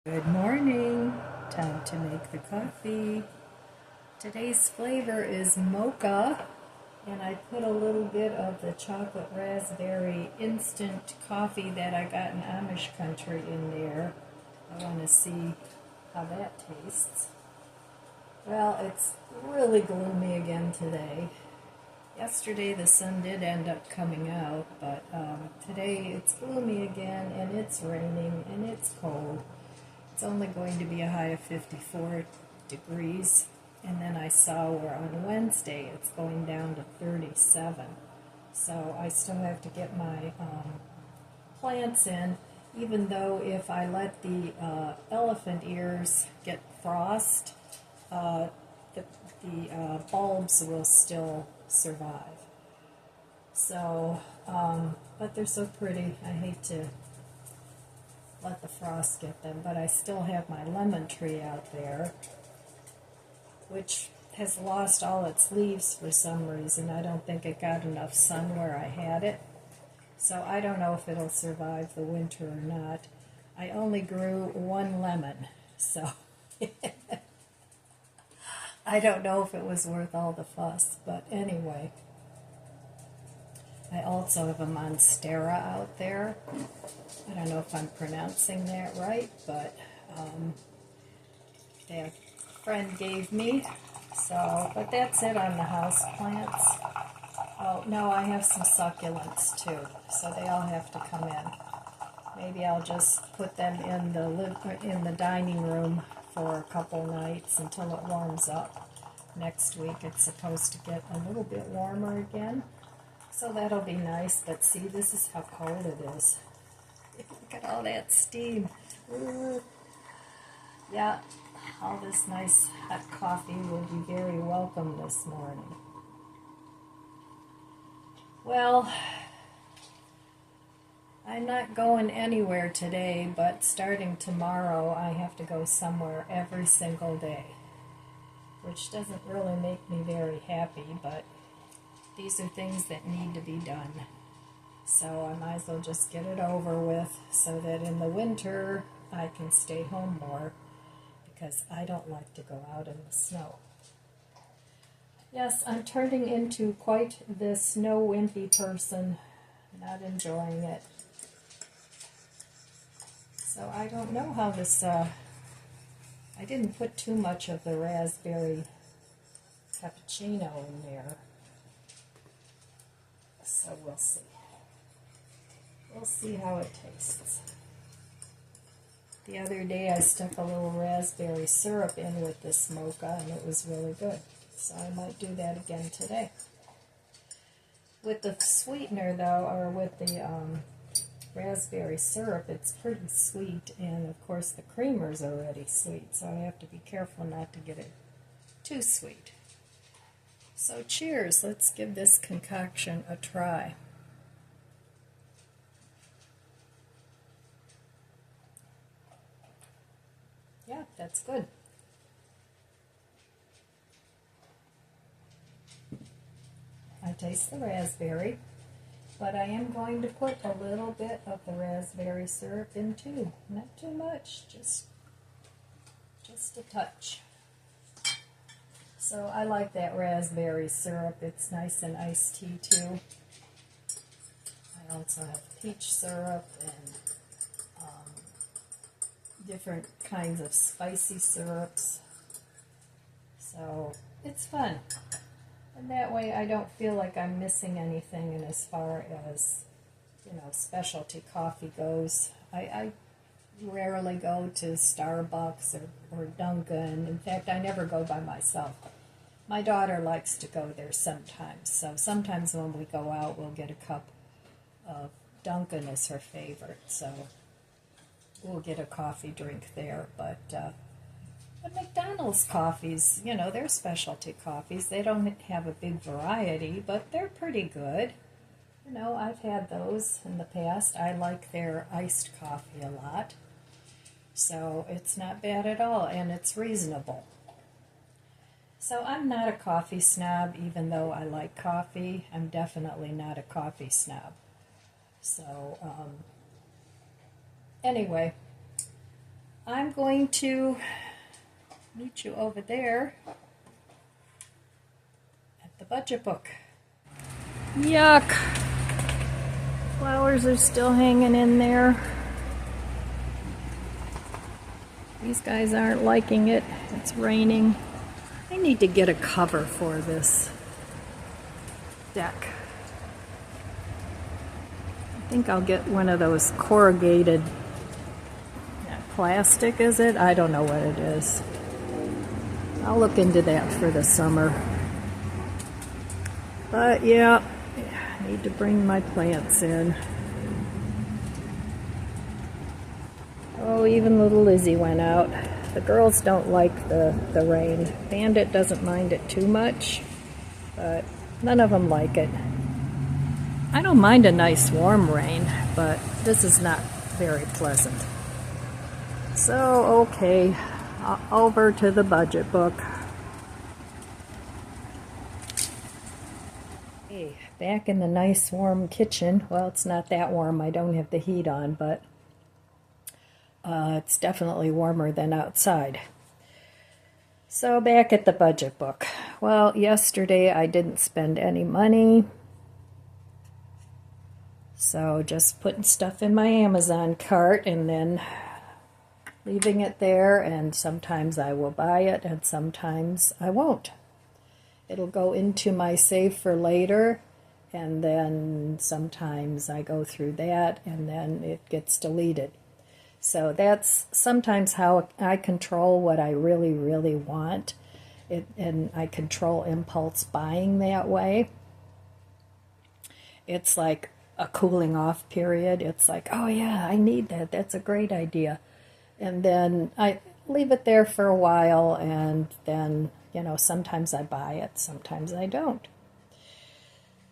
Good morning. Time to make the coffee. Today's flavor is mocha, and I put a little bit of the chocolate raspberry instant coffee that I got in Amish country in there. I want to see how that tastes. Well, it's really gloomy again today. Yesterday the sun did end up coming out, but today it's gloomy again, and it's raining, and it's cold. It's only going to be a high of 54 degrees, and then I saw where on Wednesday it's going down to 37. So I still have to get my plants in, even though if I let the elephant ears get frost, the bulbs will still survive. So, but they're so pretty. I hate to let the frost get them, but I still have my lemon tree out there, which has lost all its leaves for some reason. I don't think it got enough sun where I had it, so I don't know if it'll survive the winter or not. I only grew one lemon, so I don't know if it was worth all the fuss, but anyway. I also have a monstera out there. I don't know if I'm pronouncing that right, but that friend gave me. So, but that's it on the house plants. Oh, no, I have some succulents too, so they all have to come in. Maybe I'll just put them in the dining room for a couple nights until it warms up. Next week it's supposed to get a little bit warmer again. So that'll be nice, but see, this is how cold it is. Look at all that steam. Ooh. Yeah, all this nice hot coffee will be very welcome this morning. Well, I'm not going anywhere today, but starting tomorrow I have to go somewhere every single day, which doesn't really make me very happy, but these are things that need to be done. So I might as well just get it over with so that in the winter I can stay home more, because I don't like to go out in the snow. Yes, I'm turning into quite the snow wimpy person, not enjoying it. So I don't know how this, I didn't put too much of the raspberry cappuccino in there. So we'll see. We'll see how it tastes. The other day I stuck a little raspberry syrup in with this mocha, and it was really good. So I might do that again today. With the sweetener though, or with the raspberry syrup, it's pretty sweet, and of course the creamer's already sweet, so I have to be careful not to get it too sweet. So cheers, let's give this concoction a try. Yeah, that's good. I taste the raspberry, but I am going to put a little bit of the raspberry syrup in too. Not too much, just a touch. So I like that raspberry syrup. It's nice in iced tea too. I also have peach syrup and different kinds of spicy syrups. So it's fun. And that way I don't feel like I'm missing anything in as far as, specialty coffee goes. I rarely go to Starbucks or Dunkin'. In fact, I never go by myself. My daughter likes to go there sometimes. So sometimes when we go out, we'll get a cup of Dunkin' is her favorite. So we'll get a coffee drink there. But McDonald's coffees, they're specialty coffees. They don't have a big variety, but they're pretty good. I've had those in the past. I like their iced coffee a lot. So it's not bad at all, and it's reasonable. So I'm not a coffee snob, even though I like coffee. I'm definitely not a coffee snob. So anyway, I'm going to meet you over there at the budget book. Yuck! Flowers are still hanging in there. These guys aren't liking it. It's raining. I need to get a cover for this deck. I think I'll get one of those corrugated plastic, is it? I don't know what it is. I'll look into that for the summer. But yeah, I need to bring my plants in. Oh, even little Lizzie went out. The girls don't like the rain. Bandit doesn't mind it too much, but none of them like it. I don't mind a nice warm rain, but this is not very pleasant. So, okay, over to the budget book. Hey, back in the nice warm kitchen. Well, it's not that warm. I don't have the heat on, but it's definitely warmer than outside. So back at the budget book. Well, yesterday I didn't spend any money. So just putting stuff in my Amazon cart and then leaving it there, and sometimes I will buy it and sometimes I won't. It'll go into my save for later, and then sometimes I go through that and then it gets deleted. So that's sometimes how I control what I really, really want. And I control impulse buying that way. It's like a cooling off period. It's like, oh yeah, I need that. That's a great idea. And then I leave it there for a while, and then, sometimes I buy it, sometimes I don't.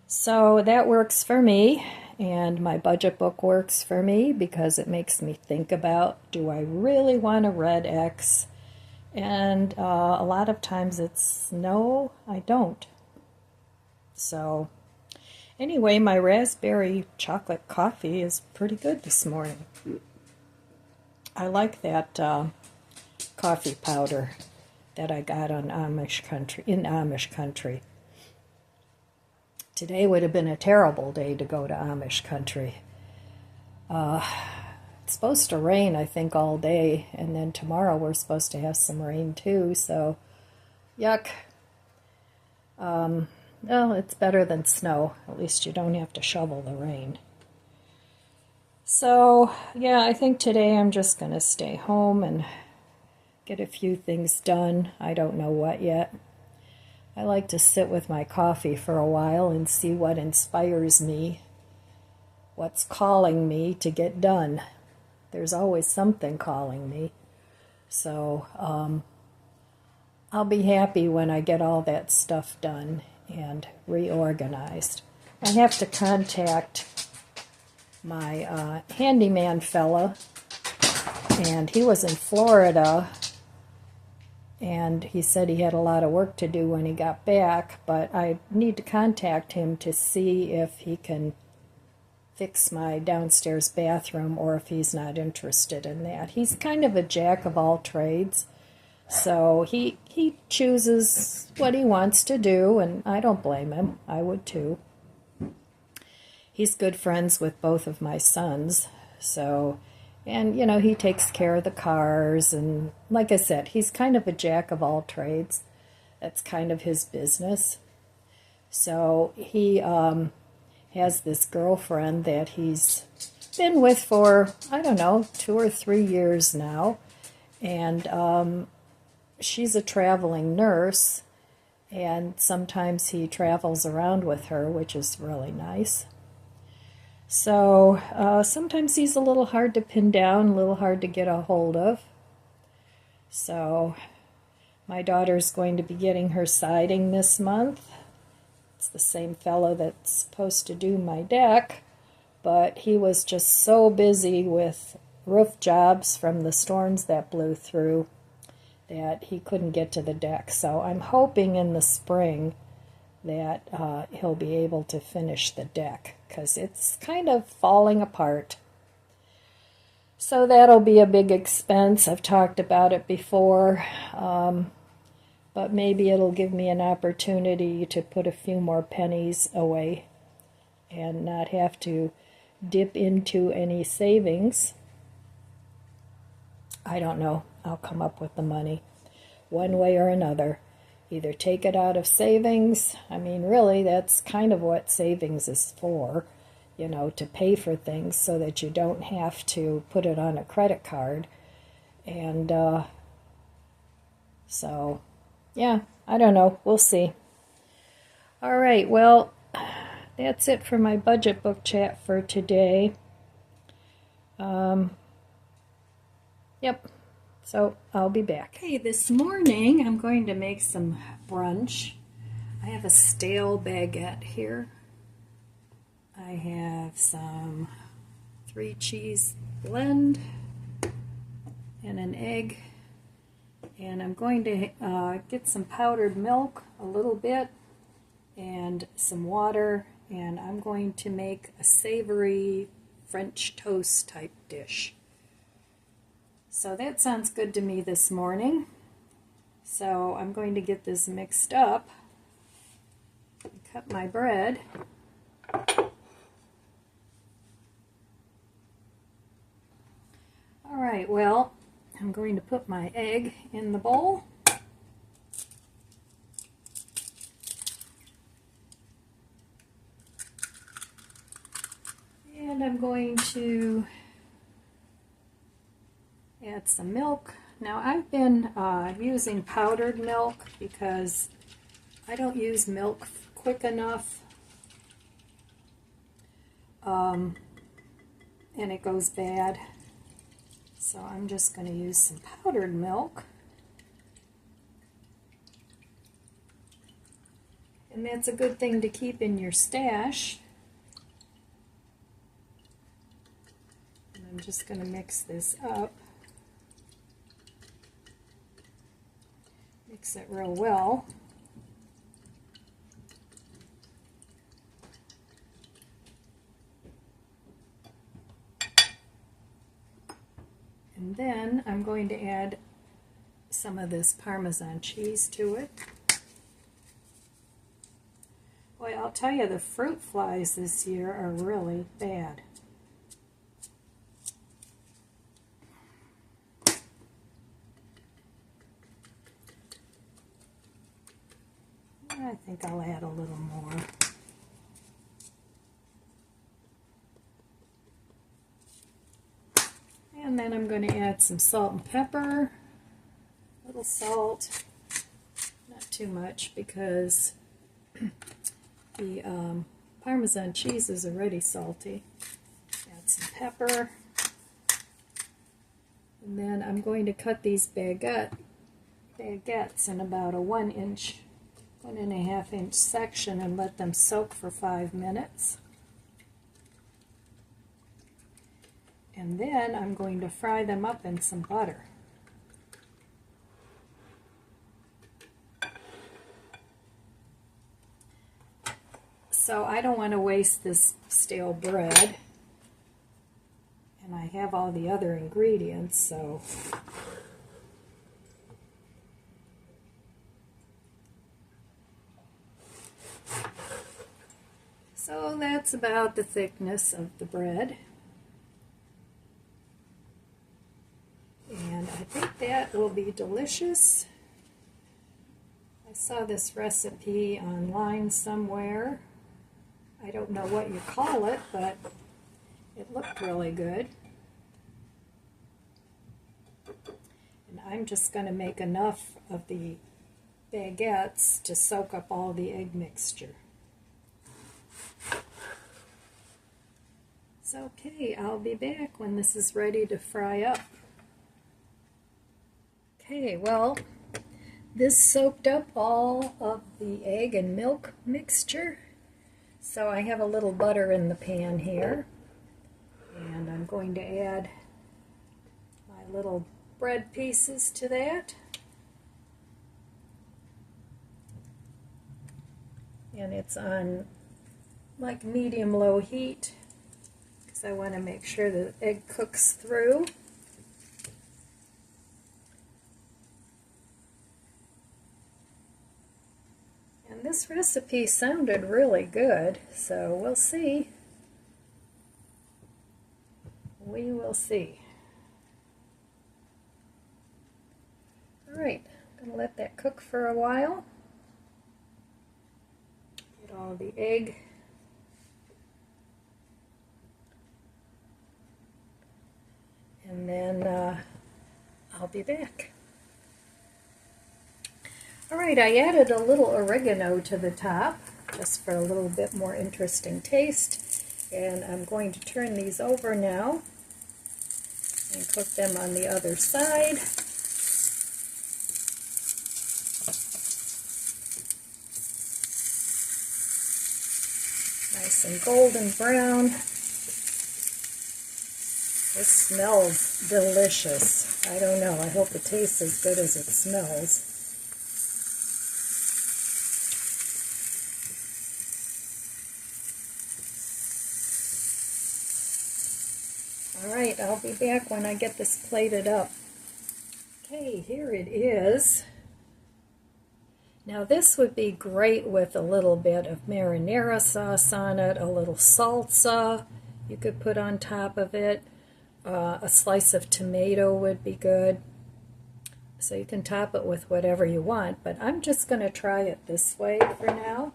So that works for me, and my budget book works for me because it makes me think about, do I really want a red X? And a lot of times it's, no, I don't. So anyway, my raspberry chocolate coffee is pretty good this morning. I like that coffee powder that I got in Amish country. Today would have been a terrible day to go to Amish country. It's supposed to rain, I think, all day, and then tomorrow we're supposed to have some rain too, so yuck. Well, it's better than snow. At least you don't have to shovel the rain. So, yeah, I think today I'm just going to stay home and get a few things done. I don't know what yet. I like to sit with my coffee for a while and see what inspires me, what's calling me to get done. There's always something calling me. So, I'll be happy when I get all that stuff done and reorganized. I have to contact my handyman fella, and he was in Florida, and he said he had a lot of work to do when he got back, but I need to contact him to see if he can fix my downstairs bathroom or if he's not interested in that. He's kind of a jack of all trades, so he chooses what he wants to do, and I don't blame him. I would too. He's good friends with both of my sons, so, and he takes care of the cars, and like I said, he's kind of a jack of all trades. That's kind of his business. So he has this girlfriend that he's been with for, I don't know, 2 or 3 years now, and she's a traveling nurse, and sometimes he travels around with her, which is really nice. So sometimes he's a little hard to pin down, a little hard to get a hold of. So my daughter's going to be getting her siding this month. It's the same fellow that's supposed to do my deck, but he was just so busy with roof jobs from the storms that blew through that he couldn't get to the deck. So I'm hoping in the spring that he'll be able to finish the deck, because it's kind of falling apart. So that'll be a big expense. I've talked about it before, but maybe it'll give me an opportunity to put a few more pennies away and not have to dip into any savings. I don't know. I'll come up with the money one way or another. Either take it out of savings. I mean, really, that's kind of what savings is for, you know, to pay for things so that you don't have to put it on a credit card. And so, yeah, I don't know. We'll see. All right, well, that's it for my budget book chat for today. Yep. So I'll be back. Okay, this morning I'm going to make some brunch. I have a stale baguette here. I have some 3-cheese blend and an egg. And I'm going to get some powdered milk, a little bit, and some water. And I'm going to make a savory French toast type dish. So that sounds good to me this morning. So I'm going to get this mixed up. Cut my bread. All right, well, I'm going to put my egg in the bowl. And I'm going to add some milk. Now I've been using powdered milk because I don't use milk quick enough, and it goes bad. So I'm just going to use some powdered milk. And that's a good thing to keep in your stash. And I'm just going to mix this up. Mix it real well. And then I'm going to add some of this Parmesan cheese to it. Boy, I'll tell you, the fruit flies this year are really bad. I think I'll add a little more. And then I'm going to add some salt and pepper, a little salt, not too much because the Parmesan cheese is already salty. Add some pepper. And then I'm going to cut these baguettes in about a 1.5 inch section and let them soak for 5 minutes. And then I'm going to fry them up in some butter. So I don't want to waste this stale bread. And I have all the other ingredients, so that's about the thickness of the bread. And I think that will be delicious. I saw this recipe online somewhere. I don't know what you call it, but it looked really good. And I'm just going to make enough of the baguettes to soak up all the egg mixture. So, okay, I'll be back when this is ready to fry up. Okay, well, this soaked up all of the egg and milk mixture. So I have a little butter in the pan here. And I'm going to add my little bread pieces to that. And it's on like medium-low heat, because because I want to make sure the egg cooks through. And this recipe sounded really good, so we'll see. We will see. Alright, I'm going to let that cook for a while. Get all the egg and then I'll be back. Alright, I added a little oregano to the top just for a little bit more interesting taste, and I'm going to turn these over now and cook them on the other side. Nice and golden brown. This smells delicious. I don't know, I hope it tastes as good as it smells. Alright, I'll be back when I get this plated up. Okay, here it is. Now this would be great with a little bit of marinara sauce on it, a little salsa you could put on top of it. A slice of tomato would be good. So you can top it with whatever you want, but I'm just going to try it this way for now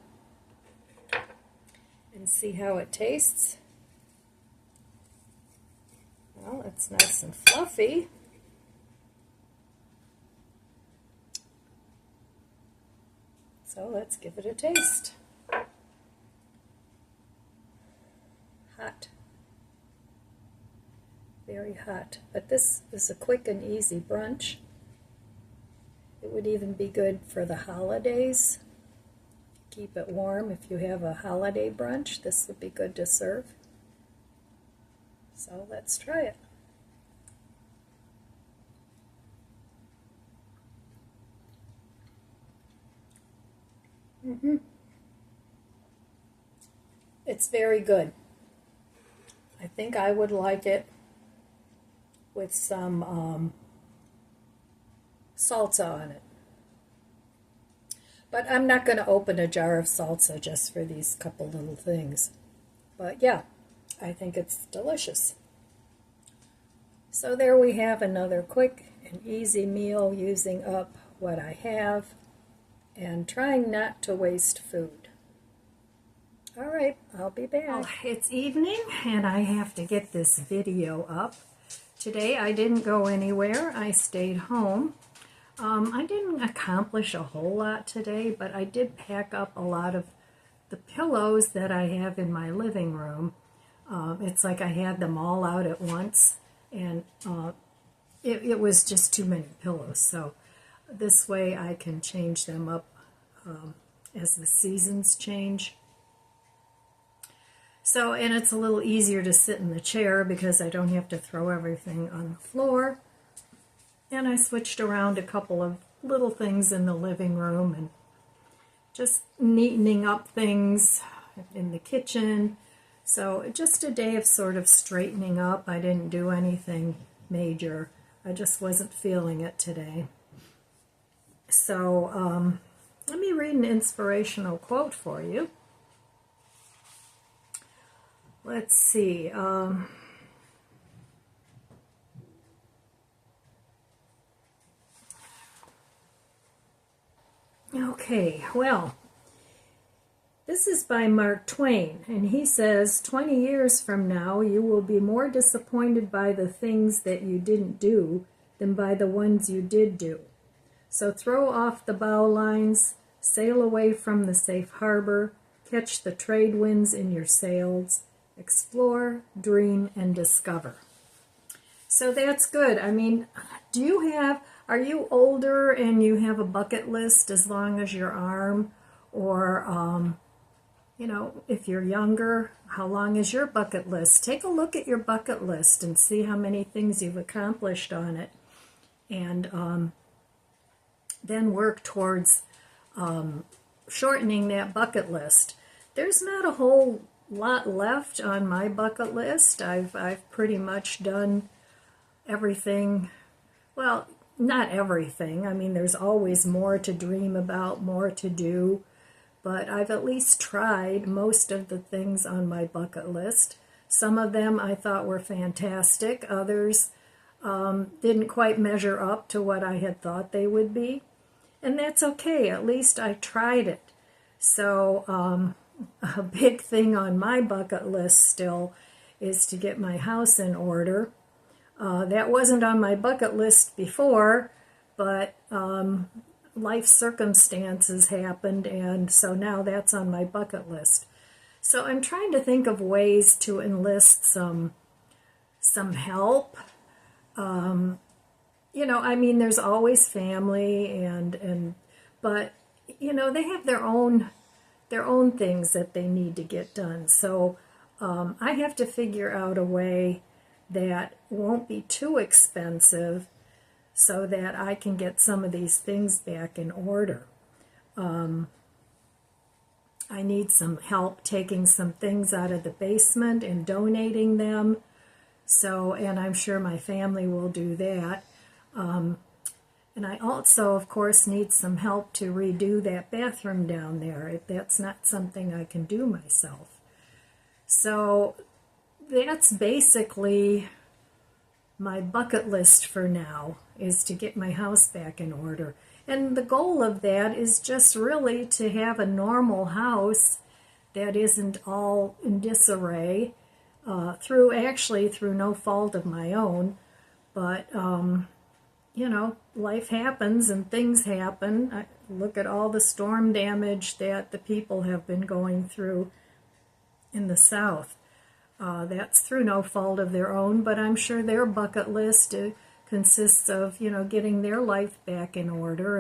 and see how it tastes. Well, it's nice and fluffy. So let's give it a taste. Hot. Very hot. But this is a quick and easy brunch. It would even be good for the holidays. Keep it warm if you have a holiday brunch. This would be good to serve. So let's try it. It's very good. I think I would like it with some salsa on it. But I'm not going to open a jar of salsa just for these couple little things. But yeah, I think it's delicious. So there we have another quick and easy meal using up what I have and trying not to waste food. All right, I'll be back. Well, it's evening and I have to get this video up. Today I didn't go anywhere. I stayed home. I didn't accomplish a whole lot today, but I did pack up a lot of the pillows that I have in my living room. It's like I had them all out at once, and it was just too many pillows. So this way I can change them up as the seasons change. So, and it's a little easier to sit in the chair because I don't have to throw everything on the floor. And I switched around a couple of little things in the living room and just neatening up things in the kitchen. So just a day of sort of straightening up. I didn't do anything major. I just wasn't feeling it today. So let me read an inspirational quote for you. Let's see. Okay, well, this is by Mark Twain, and he says, 20 years from now, you will be more disappointed by the things that you didn't do than by the ones you did do. So throw off the bow lines, sail away from the safe harbor, catch the trade winds in your sails, explore, dream, and discover. So that's good. I mean, are you older and you have a bucket list as long as your arm? Or, you know, if you're younger, how long is your bucket list? Take a look at your bucket list and see how many things you've accomplished on it. And then work towards shortening that bucket list. There's not a whole lot left on my bucket list. I've pretty much done everything. Well, not everything. I mean, there's always more to dream about, more to do, but I've at least tried most of the things on my bucket list. Some of them I thought were fantastic. Others didn't quite measure up to what I had thought they would be. And that's okay. At least I tried it. So a big thing on my bucket list still is to get my house in order. That wasn't on my bucket list before, but life circumstances happened, and so now that's on my bucket list. So I'm trying to think of ways to enlist some help. I mean, there's always family, but they have their own things that they need to get done. So I have to figure out a way that won't be too expensive so that I can get some of these things back in order. I need some help taking some things out of the basement and donating them. And I'm sure my family will do that. And I also, of course, need some help to redo that bathroom down there. That's not something I can do myself. So that's basically my bucket list for now, is to get my house back in order. And the goal of that is just really to have a normal house that isn't all in disarray, through no fault of my own. But, life happens and things happen. Look at all the storm damage that the people have been going through in the South. That's through no fault of their own, but I'm sure their bucket list consists of, getting their life back in order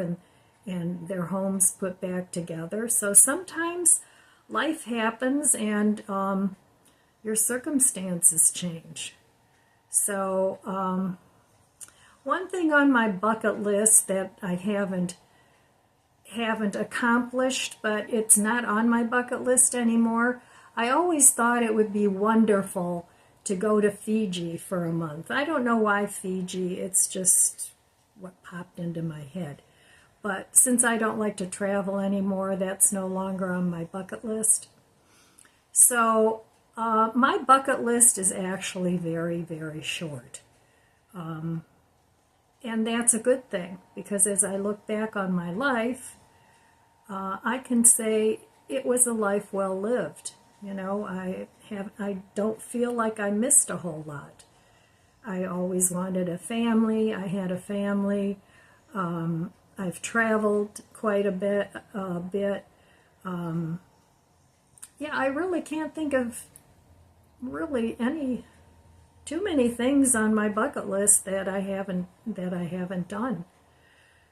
and their homes put back together. So sometimes life happens and your circumstances change. So one thing on my bucket list that I haven't accomplished, but it's not on my bucket list anymore. I always thought it would be wonderful to go to Fiji for a month. I don't know why Fiji, it's just what popped into my head. But since I don't like to travel anymore, that's no longer on my bucket list. So my bucket list is actually very, very short. And that's a good thing, because as I look back on my life, I can say it was a life well lived. I don't feel like I missed a whole lot. I always wanted a family. I had a family. I've traveled quite a bit. I really can't think of too many things on my bucket list that I haven't done.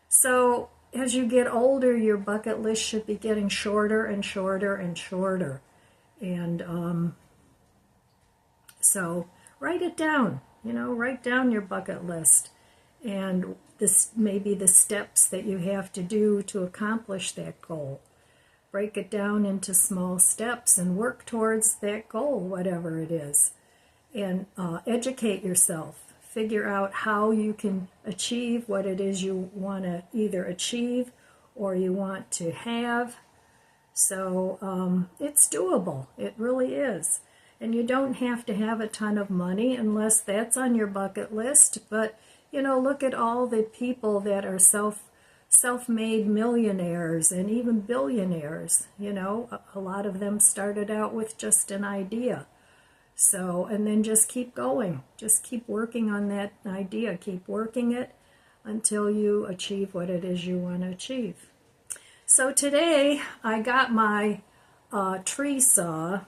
So as you get older, your bucket list should be getting shorter and shorter and shorter. And so write it down, write down your bucket list and maybe the steps that you have to do to accomplish that goal. Break it down into small steps and work towards that goal, whatever it is. And educate yourself. Figure out how you can achieve what it is you want to either achieve or you want to have. So it's doable. It really is. And you don't have to have a ton of money unless that's on your bucket list. But, look at all the people that are self-made millionaires and even billionaires. A lot of them started out with just an idea. So, and then just keep going. Just keep working on that idea. Keep working it until you achieve what it is you want to achieve. So today I got my tree saw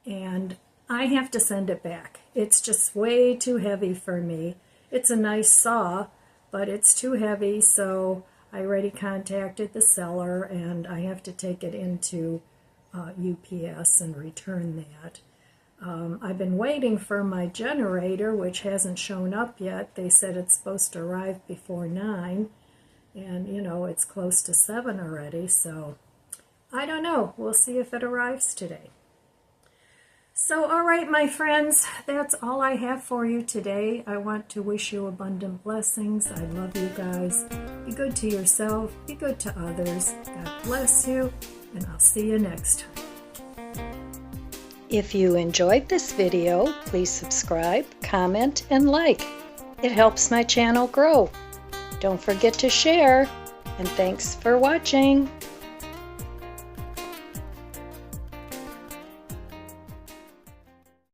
and I have to send it back. It's just way too heavy for me. It's a nice saw, but it's too heavy, so I already contacted the seller and I have to take it into UPS and return that. I've been waiting for my generator, which hasn't shown up yet. They said it's supposed to arrive before 9, and it's close to 7 already, so I don't know. We'll see if it arrives today. So, all right, my friends, that's all I have for you today. I want to wish you abundant blessings. I love you guys. Be good to yourself. Be good to others. God bless you, and I'll see you next time. If you enjoyed this video, please subscribe, comment, and like. It helps my channel grow. Don't forget to share, and thanks for watching.